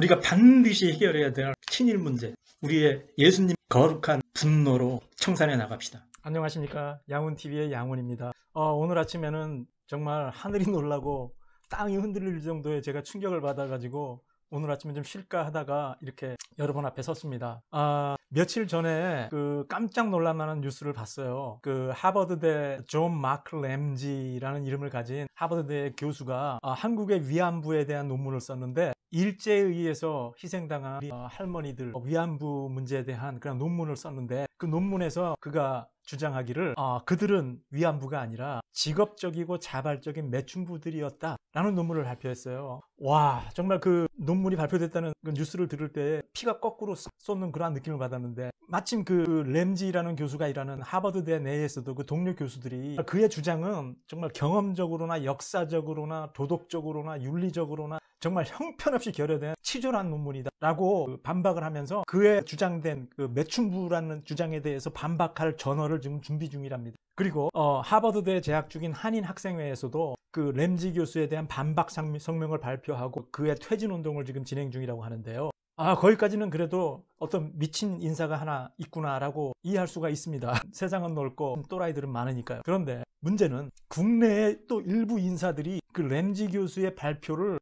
우리가 반드시 해결해야 될 친일 문제, 우리의 예수님 거룩한 분노로 청산해 나갑시다. 안녕하십니까. 양훈TV의 양훈입니다. 오늘 아침에는 정말 하늘이 놀라고 땅이 흔들릴 정도의 제가 충격을 받아가지고 오늘 아침에 좀 쉴까 하다가 이렇게 여러분 앞에 섰습니다. 며칠 전에 깜짝 놀랄만한 뉴스를 봤어요. 하버드대 존 마크 램지라는 이름을 가진 하버드대 교수가 한국의 위안부에 대한 논문을 썼는데, 일제에 의해서 희생당한 할머니들 위안부 문제에 대한 그런 논문을 썼는데, 그 논문에서 그가 주장하기를 그들은 위안부가 아니라 직업적이고 자발적인 매춘부들이었다 라는 논문을 발표했어요. 와, 정말 그 논문이 발표됐다는 그 뉴스를 들을 때 피가 거꾸로 쏟는 그러한 느낌을 받았는데, 마침 그 램지라는 교수가 일하는 하버드대 내에서도 그 동료 교수들이 그의 주장은 정말 경험적으로나 역사적으로나 도덕적으로나 윤리적으로나 정말 형편없이 결여된 치졸한 논문이다 라고 반박을 하면서 그의 주장된 그 매춘부라는 주장에 대해서 반박할 전어를 지금 준비 중이랍니다. 그리고 하버드대에 재학 중인 한인 학생회에서도 그 램지 교수에 대한 반박 성명을 발표하고 그의 퇴진운동을 지금 진행 중이라고 하는데요. 거기까지는 그래도 어떤 미친 인사가 하나 있구나라고 이해할 수가 있습니다. 세상은 넓고 또라이들은 많으니까요. 그런데 문제는 국내의 또 일부 인사들이 그 램지 교수의 발표를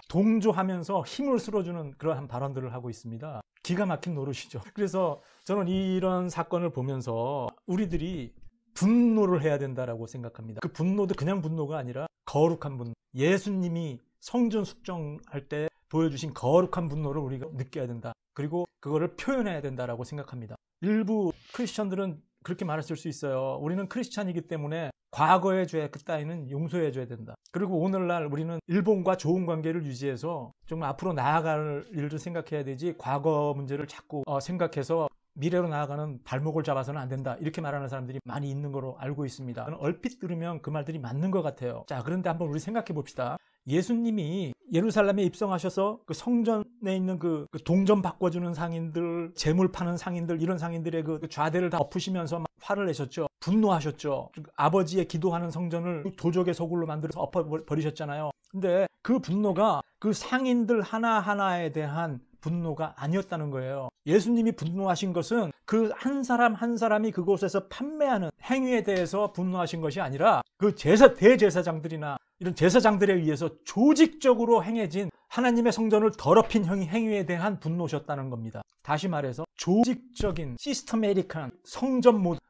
동조하면서 힘을 실어주는 그러한 발언들을 하고 있습니다. 기가 막힌 노릇이죠. 그래서 저는 이런 사건을 보면서 우리들이 분노를 해야 된다라고 생각합니다. 그 분노도 그냥 분노가 아니라 거룩한 분노. 예수님이 성전 숙정할 때 보여주신 거룩한 분노를 우리가 느껴야 된다. 그리고 그거를 표현해야 된다라고 생각합니다. 일부 크리스천들은 그렇게 말했을 수 있어요. 우리는 크리스찬이기 때문에 과거의 죄 그 따위는 용서해 줘야 된다. 그리고 오늘날 우리는 일본과 좋은 관계를 유지해서 정말 앞으로 나아갈 일을 생각해야 되지, 과거 문제를 자꾸 생각해서 미래로 나아가는 발목을 잡아서는 안 된다, 이렇게 말하는 사람들이 많이 있는 거로 알고 있습니다. 얼핏 들으면 그 말들이 맞는 것 같아요. 자, 그런데 한번 우리 생각해 봅시다. 예수님이 예루살렘에 입성하셔서 그 성전에 있는 그 동전 바꿔주는 상인들, 재물 파는 상인들, 이런 상인들의 그 좌대를 다 엎으시면서 막 화를 내셨죠. 분노하셨죠. 아버지의 기도하는 성전을 도적의 소굴로 만들어서 엎어버리셨잖아요. 근데 그 분노가 그 상인들 하나하나에 대한 분노가 아니었다는 거예요. 예수님이 분노하신 것은 그 한 사람 한 사람이 그곳에서 판매하는 행위에 대해서 분노하신 것이 아니라 그 대제사장들이나 이런 제사장들에 의해서 조직적으로 행해진 하나님의 성전을 더럽힌 행위에 대한 분노셨다는 겁니다. 다시 말해서 조직적인 시스테메틱한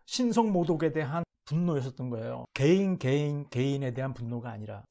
신성 모독에 대한 분노였었던 거예요. 개인에 대한 분노가 아니라.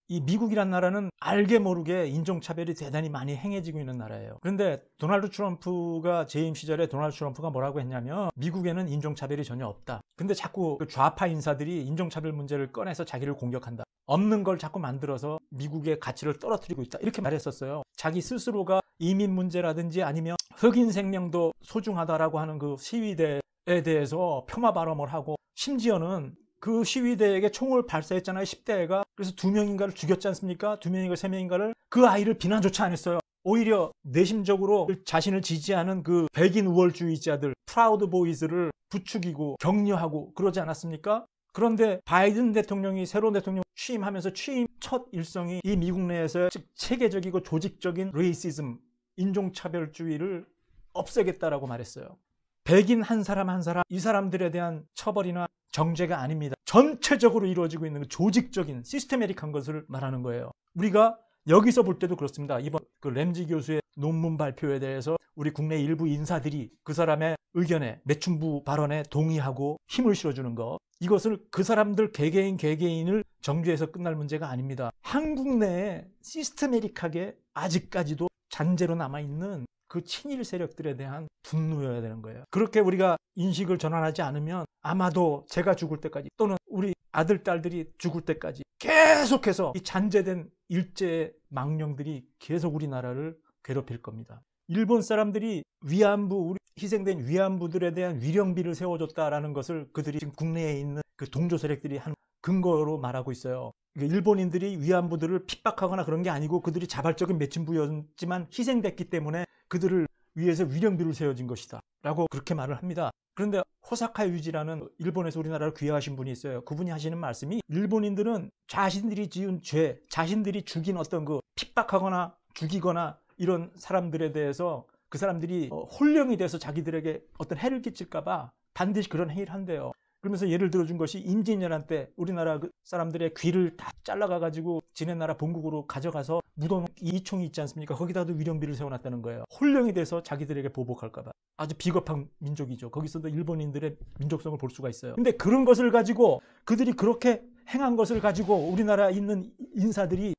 이 미국이란 나라는 알게 모르게 인종차별이 대단히 많이 행해지고 있는 나라예요. 그런데 도널드 트럼프가 재임 시절에 도널드 트럼프가 뭐라고 했냐면, 미국에는 인종차별이 전혀 없다. 근데 자꾸 그 좌파 인사들이 인종차별 문제를 꺼내서 자기를 공격한다. 없는 걸 자꾸 만들어서 미국의 가치를 떨어뜨리고 있다, 이렇게 말했었어요. 자기 스스로가 이민 문제라든지 아니면 흑인 생명도 소중하다라고 하는 그 시위대에 대해서 폄하 발언을 하고, 심지어는 그 시위대에게 총을 발사했잖아요, 10대가. 그래서 2명인가를 죽였지 않습니까? 2명인가 3명인가를. 그 아이를 비난조차 안 했어요. 오히려 내심적으로 자신을 지지하는 그 백인 우월주의자들, 프라우드 보이즈를 부추기고 격려하고 그러지 않았습니까? 그런데 바이든 대통령이 새로운 대통령 취임하면서 취임 첫 일성이 이 미국 내에서 체계적이고 조직적인 레이시즘, 인종차별주의를 없애겠다라고 말했어요. 백인 한 사람 한 사람, 이 사람들에 대한 처벌이나 정죄가 아닙니다. 전체적으로 이루어지고 있는 조직적인 시스테메틱한 것을 말하는 거예요. 우리가 여기서 볼 때도 그렇습니다. 이번 그 램지 교수의 논문 발표에 대해서 우리 국내 일부 인사들이 그 사람의 의견에, 매춘부 발언에 동의하고 힘을 실어주는 것, 이것을 그 사람들 개개인을 정죄해서 끝날 문제가 아닙니다. 한국 내에 시스테메틱하게 아직까지도 잔재로 남아있는 그 친일 세력들에 대한 분노여야 되는 거예요. 그렇게 우리가 인식을 전환하지 않으면 아마도 제가 죽을 때까지, 또는 우리 아들, 딸들이 죽을 때까지 계속해서 이 잔재된 일제의 망령들이 계속 우리나라를 괴롭힐 겁니다. 일본 사람들이 우리 희생된 위안부들에 대한 위령비를 세워줬다라는 것을 그들이 지금 국내에 있는 그 동조 세력들이 한 근거로 말하고 있어요. 일본인들이 위안부들을 핍박하거나 그런 게 아니고 그들이 자발적인 매춘부였지만 희생됐기 때문에 그들을 위해서 위령비를 세워진 것이다 라고 그렇게 말을 합니다. 그런데 호사카 유지라는 일본에서 우리나라를 귀화하신 분이 있어요. 그분이 하시는 말씀이, 일본인들은 자신들이 지은 죄, 자신들이 죽인 어떤 그 핍박하거나 죽이거나 이런 사람들에 대해서 그 사람들이 혼령이 돼서 자기들에게 어떤 해를 끼칠까봐 반드시 그런 행위를 한대요. 그러면서 예를 들어준 것이 임진왜란 때 우리나라 그 사람들의 귀를 다 잘라가가지고 지네 나라 본국으로 가져가서 무덤 이총이 있지 않습니까? 거기다도 위령비를 세워놨다는 거예요. 혼령이 돼서 자기들에게 보복할까봐. 아주 비겁한 민족이죠. 거기서도 일본인들의 민족성을 볼 수가 있어요. 근데 그런 것을 가지고 그들이 그렇게 행한 것을 가지고 우리나라에 있는 인사들이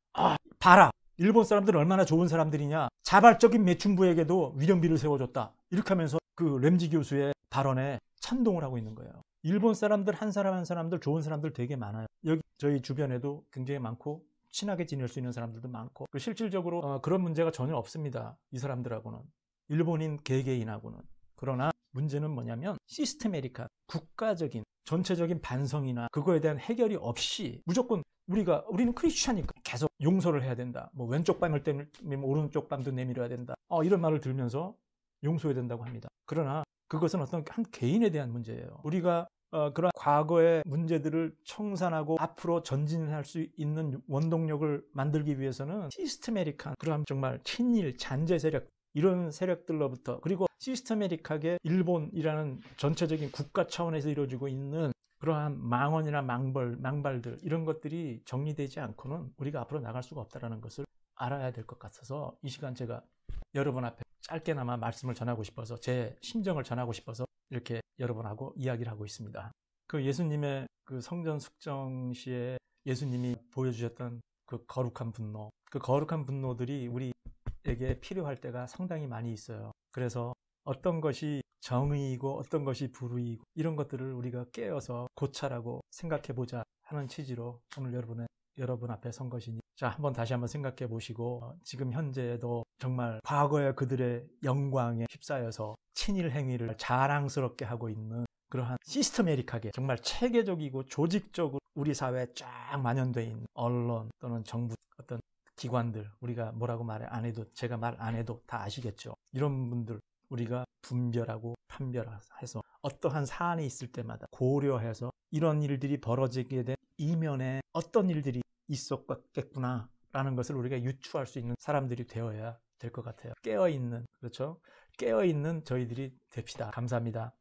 봐라. 일본 사람들은 얼마나 좋은 사람들이냐. 자발적인 매춘부에게도 위령비를 세워줬다. 이렇게 하면서 그 램지 교수의 발언에 찬동을 하고 있는 거예요. 일본 사람들 한 사람 한 사람들 좋은 사람들 되게 많아요. 여기 저희 주변에도 굉장히 많고 친하게 지낼 수 있는 사람들도 많고 실질적으로 그런 문제가 전혀 없습니다. 이 사람들하고는. 일본인 개개인하고는. 그러나 문제는 뭐냐면 시스테메리카 국가적인 전체적인 반성이나 그거에 대한 해결이 없이 무조건 우리는 크리스찬이니까 계속 용서를 해야 된다. 뭐 왼쪽 뺨을 때리면 오른쪽 뺨도 내밀어야 된다. 이런 말을 들으면서 용서해야 된다고 합니다. 그러나 그것은 어떤 한 개인에 대한 문제예요. 우리가 그런 과거의 문제들을 청산하고 앞으로 전진할 수 있는 원동력을 만들기 위해서는 시스테메릭한 그런 정말 친일 잔재 세력 이런 세력들로부터 그리고 시스테메릭하게 일본이라는 전체적인 국가 차원에서 이루어지고 있는 그러한 망언이나 망발들 이런 것들이 정리되지 않고는 우리가 앞으로 나갈 수가 없다는 것을 알아야 될 것 같아서 이 시간 제가 여러분 앞에 짧게나마 말씀을 전하고 싶어서 제 심정을 전하고 싶어서 이렇게 여러분하고 이야기를 하고 있습니다. 그 예수님의 그 성전 숙정 시에 예수님이 보여주셨던 그 거룩한 분노, 그 거룩한 분노들이 우리에게 필요할 때가 상당히 많이 있어요. 그래서 어떤 것이 정의이고 어떤 것이 불의이고 이런 것들을 우리가 깨어서 고찰하고 생각해보자 하는 취지로 오늘 여러분 앞에 선 것이니 자, 다시 한번 생각해 보시고 지금 현재에도 정말 과거의 그들의 영광에 휩싸여서 친일 행위를 자랑스럽게 하고 있는 그러한 시스테메릭하게 정말 체계적이고 조직적으로 우리 사회에 쫙 만연되어 있는 언론 또는 정부 어떤 기관들 우리가 뭐라고 말 안 해도 제가 말 안 해도 다 아시겠죠. 이런 분들 우리가 분별하고 판별해서 어떠한 사안이 있을 때마다 고려해서 이런 일들이 벌어지게 된 이면에 어떤 일들이 있었겠구나 라는 것을 우리가 유추할 수 있는 사람들이 되어야 될 것 같아요. 깨어있는 그렇죠? 깨어있는 저희들이 됩시다. 감사합니다.